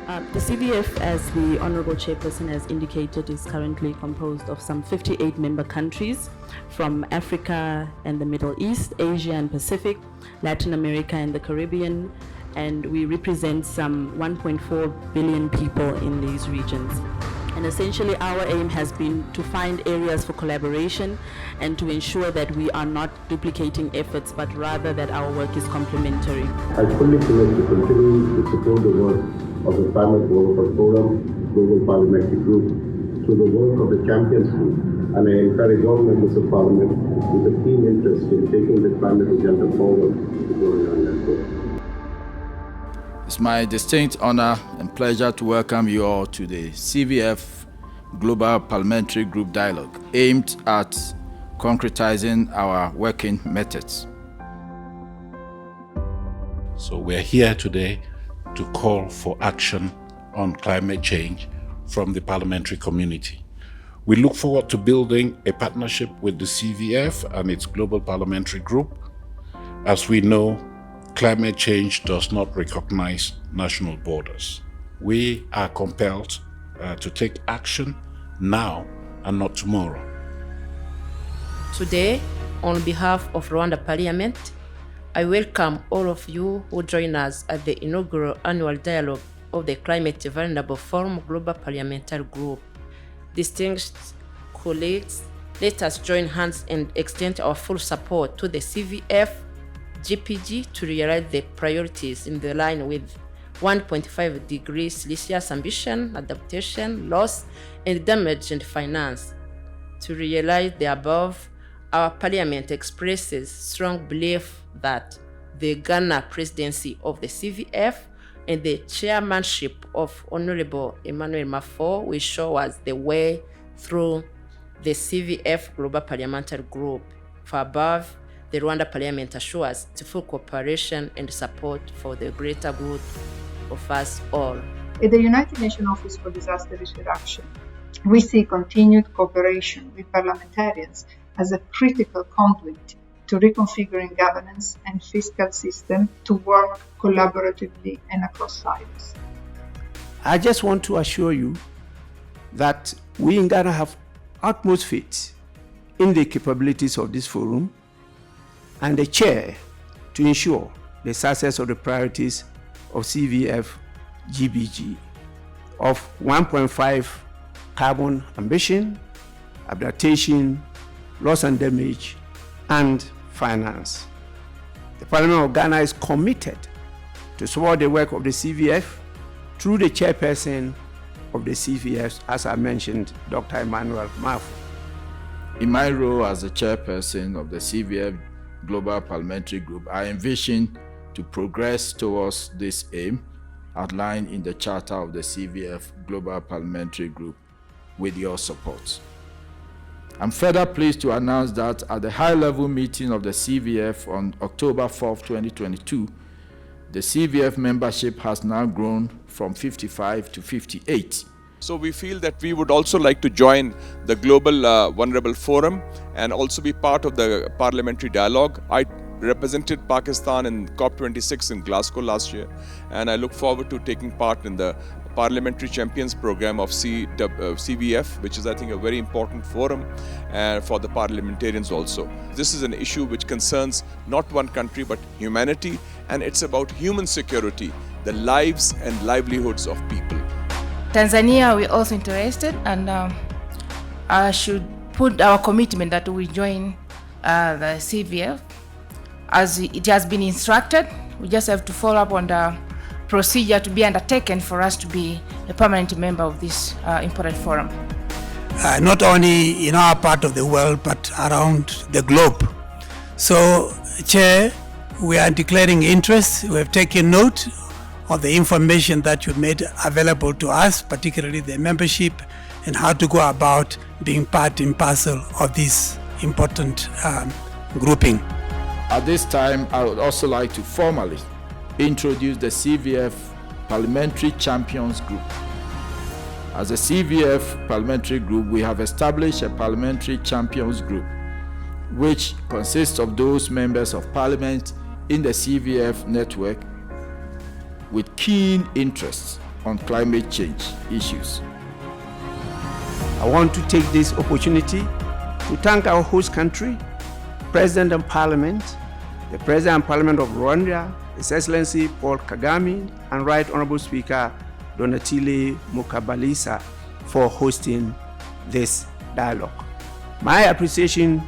The CVF, as the Honorable Chairperson has indicated, is currently composed of some 58 member countries from Africa and the Middle East, Asia and Pacific, Latin America and the Caribbean, and we represent some 1.4 billion people in these regions. And essentially our aim has been to find areas for collaboration and to ensure that we are not duplicating efforts, but rather that our work is complementary. I fully commit to continue to support the work of the Climate Developer Forum Global Parliamentary Group through the work of the Champions Group, and I encourage all members of Parliament with a keen interest in taking the climate agenda forward to join our network. It's my distinct honor and pleasure to welcome you all to the CVF Global Parliamentary Group Dialogue, aimed at concretizing our working methods. So we're here today to call for action on climate change from the parliamentary community. We look forward to building a partnership with the CVF and its Global Parliamentary Group. As we know, climate change does not recognize national borders. We are compelled to take action now and not tomorrow. Today, on behalf of Rwanda Parliament, I welcome all of you who join us at the inaugural annual dialogue of the Climate Vulnerable Forum Global Parliamentary Group. Distinguished colleagues, let us join hands and extend our full support to the CVF GPG to realize the priorities in the line with 1.5 degrees Celsius ambition, adaptation, loss, and damage and finance. To realize the above, our Parliament expresses strong belief that the Ghana presidency of the CVF and the chairmanship of Honorable Emmanuel Mafo will show us the way through the CVF Global Parliamentary Group. For above, the Rwanda Parliament assures full cooperation and support for the greater good of us all. At the United Nations Office for Disaster Risk Reduction, we see continued cooperation with parliamentarians as a critical conduit to reconfiguring governance and fiscal system to work collaboratively and across silos. I just want to assure you that we in Ghana have utmost faith in the capabilities of this forum and the chair to ensure the success of the priorities of CVF GPG of 1.5 carbon ambition, adaptation, loss and damage, and finance. The Parliament of Ghana is committed to support the work of the CVF through the chairperson of the CVF, as I mentioned, Dr. Emmanuel Mafo. In my role as the chairperson of the CVF Global Parliamentary Group, I envision to progress towards this aim outlined in the Charter of the CVF Global Parliamentary Group with your support. I'm further pleased to announce that at the high-level meeting of the CVF on October 4, 2022, the CVF membership has now grown from 55 to 58. So we feel that we would also like to join the Global Vulnerable Forum and also be part of the parliamentary dialogue. I represented Pakistan in COP26 in Glasgow last year, and I look forward to taking part in the Parliamentary Champions Program of CVF, which is, I think, a very important forum for the parliamentarians also. This is an issue which concerns not one country but humanity, and it's about human security, the lives and livelihoods of people. Tanzania, we're also interested, and I should put our commitment that we join the CVF as it has been instructed. We just have to follow up on the procedure to be undertaken for us to be a permanent member of this important forum. Not only in our part of the world, but around the globe. So, Chair, we are declaring interest. We have taken note of the information that you made available to us, particularly the membership and how to go about being part and parcel of this important grouping. At this time, I would also like to formally introduce the CVF Parliamentary Champions Group. As a CVF Parliamentary Group, we have established a Parliamentary Champions Group, which consists of those members of Parliament in the CVF network with keen interests on climate change issues. I want to take this opportunity to thank our host country, President and Parliament, the President and Parliament of Rwanda, His Excellency Paul Kagame, and Right Honorable Speaker Donatille Mukabalisa for hosting this dialogue. My appreciation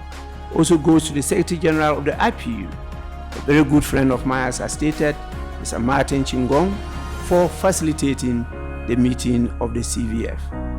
also goes to the Secretary General of the IPU, a very good friend of mine, as I stated, Mr. Martin Chingong, for facilitating the meeting of the CVF.